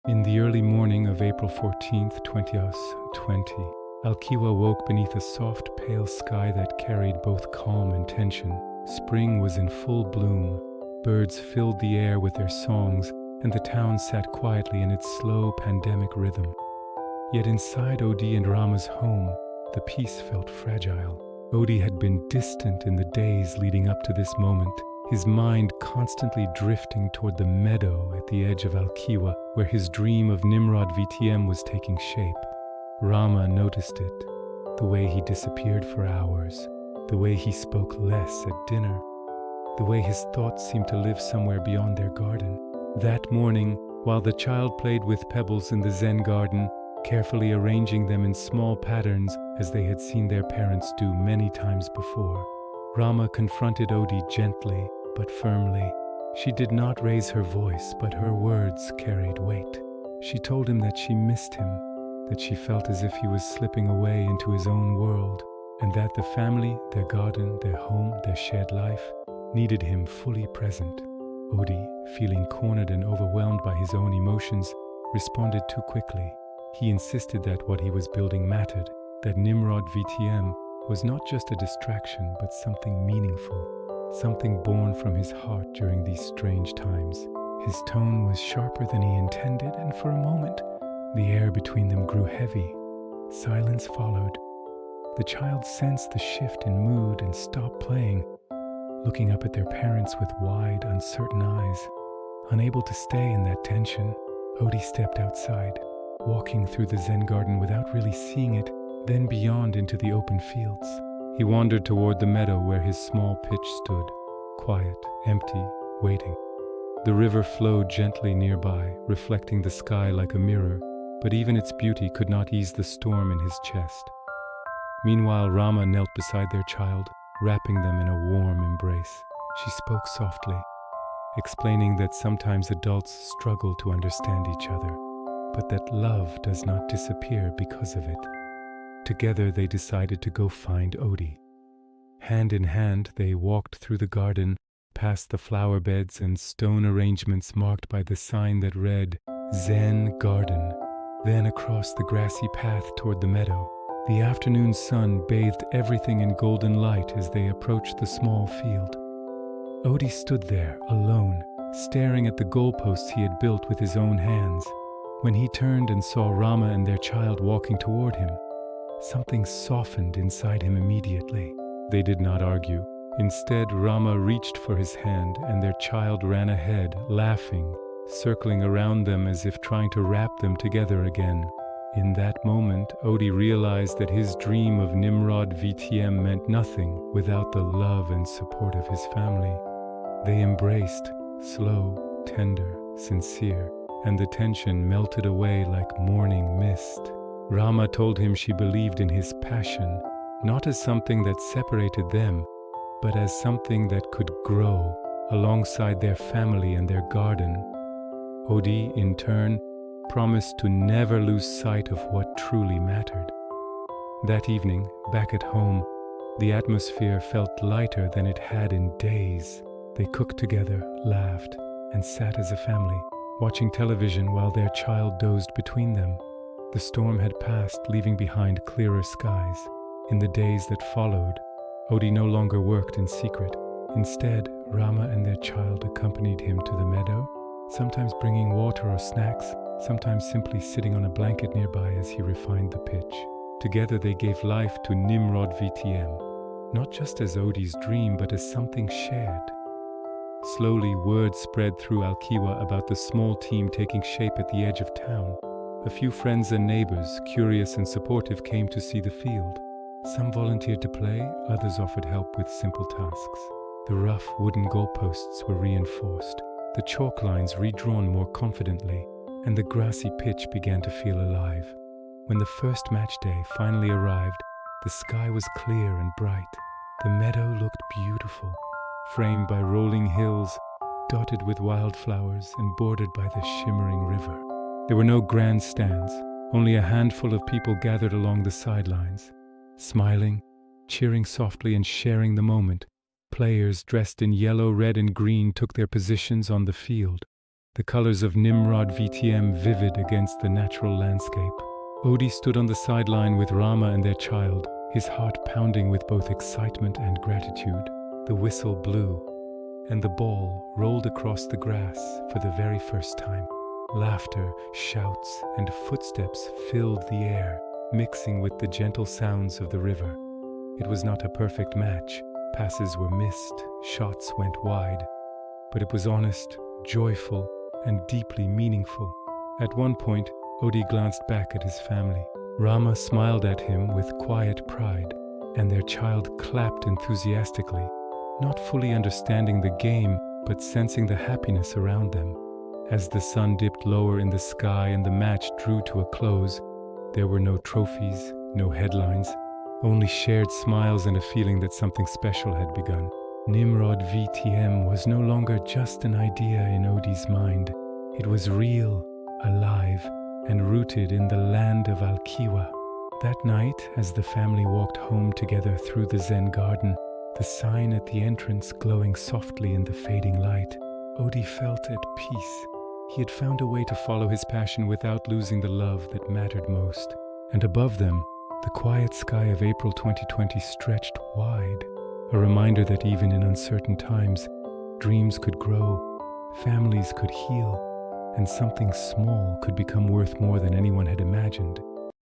In the early morning of April 14th, 2020, Alkiwa woke beneath a soft, pale sky that carried both calm and tension. Spring was in full bloom, birds filled the air with their songs, and the town sat quietly in its slow pandemic rhythm. Yet inside Odi and Rama's home, the peace felt fragile. Odi had been distant in the days leading up to this moment, his mind constantly drifting toward the meadow at the edge of Alkiwa, where his dream of Nimrod VTM was taking shape. Rama noticed it, the way he disappeared for hours, the way he spoke less at dinner, the way his thoughts seemed to live somewhere beyond their garden. That morning, while the child played with pebbles in the Zen garden, carefully arranging them in small patterns as they had seen their parents do many times before, Rama confronted Odi gently but firmly. She did not raise her voice, but her words carried weight. She told him that she missed him, that she felt as if he was slipping away into his own world, and that the family, their garden, their home, their shared life, needed him fully present. Odi, feeling cornered and overwhelmed by his own emotions, responded too quickly. He insisted that what he was building mattered, that Nimrod VTM was not just a distraction but something meaningful, something born from his heart during these strange times. His tone was sharper than he intended, and for a moment, the air between them grew heavy. Silence followed. The child sensed the shift in mood and stopped playing, looking up at their parents with wide, uncertain eyes. Unable to stay in that tension, Odi stepped outside, walking through the Zen garden without really seeing it, then beyond into the open fields. He wandered toward the meadow where his small pitch stood, quiet, empty, waiting. The river flowed gently nearby, reflecting the sky like a mirror, but even its beauty could not ease the storm in his chest. Meanwhile, Rama knelt beside their child, wrapping them in a warm embrace. She spoke softly, explaining that sometimes adults struggle to understand each other, but that love does not disappear because of it. Together they decided to go find Odi. Hand in hand, they walked through the garden, past the flower beds and stone arrangements marked by the sign that read, Zen Garden, then across the grassy path toward the meadow. The afternoon sun bathed everything in golden light as they approached the small field. Odi stood there, alone, staring at the goalposts he had built with his own hands. When he turned and saw Rama and their child walking toward him, something softened inside him immediately. They did not argue. Instead, Rama reached for his hand, and their child ran ahead, laughing, circling around them as if trying to wrap them together again. In that moment, Odi realized that his dream of Nimrod VTM meant nothing without the love and support of his family. They embraced, slow, tender, sincere, and the tension melted away like morning mist. Rama told him she believed in his passion, not as something that separated them, but as something that could grow alongside their family and their garden. Odi, in turn, promised to never lose sight of what truly mattered. That evening, back at home, the atmosphere felt lighter than it had in days. They cooked together, laughed, and sat as a family, watching television while their child dozed between them. The storm had passed, leaving behind clearer skies. In the days that followed, Odi no longer worked in secret. Instead, Rama and their child accompanied him to the meadow, sometimes bringing water or snacks, sometimes simply sitting on a blanket nearby as he refined the pitch. Together they gave life to Nimrod VTM, not just as Odi's dream, but as something shared. Slowly, word spread through Alkiwa about the small team taking shape at the edge of town. A few friends and neighbors, curious and supportive, came to see the field. Some volunteered to play, others offered help with simple tasks. The rough wooden goalposts were reinforced, the chalk lines redrawn more confidently, and the grassy pitch began to feel alive. When the first match day finally arrived, the sky was clear and bright. The meadow looked beautiful, framed by rolling hills, dotted with wildflowers and bordered by the shimmering river. There were no grandstands, only a handful of people gathered along the sidelines, smiling, cheering softly and sharing the moment. Players dressed in yellow, red, and green took their positions on the field. the colors of Nimrod VTM vivid against the natural landscape. Odie stood on the sideline with Rama and their child, his heart pounding with both excitement and gratitude. The whistle blew, and the ball rolled across the grass for the very first time. Laughter, shouts, and footsteps filled the air, mixing with the gentle sounds of the river. It was not a perfect match. Passes were missed, shots went wide, but it was honest, joyful, and deeply meaningful. At one point, Odie glanced back at his family. Rama smiled at him with quiet pride, and their child clapped enthusiastically, not fully understanding the game, but sensing the happiness around them. As the sun dipped lower in the sky and the match drew to a close, there were no trophies, no headlines, only shared smiles and a feeling that something special had begun. Nimrod VTM was no longer just an idea in Odie's mind. It was real, alive, and rooted in the land of Alkiwa. That night, as the family walked home together through the Zen garden, the sign at the entrance glowing softly in the fading light, Odie felt at peace. He had found a way to follow his passion without losing the love that mattered most. And above them, the quiet sky of April 2020 stretched wide, a reminder that even in uncertain times, dreams could grow, families could heal, and something small could become worth more than anyone had imagined.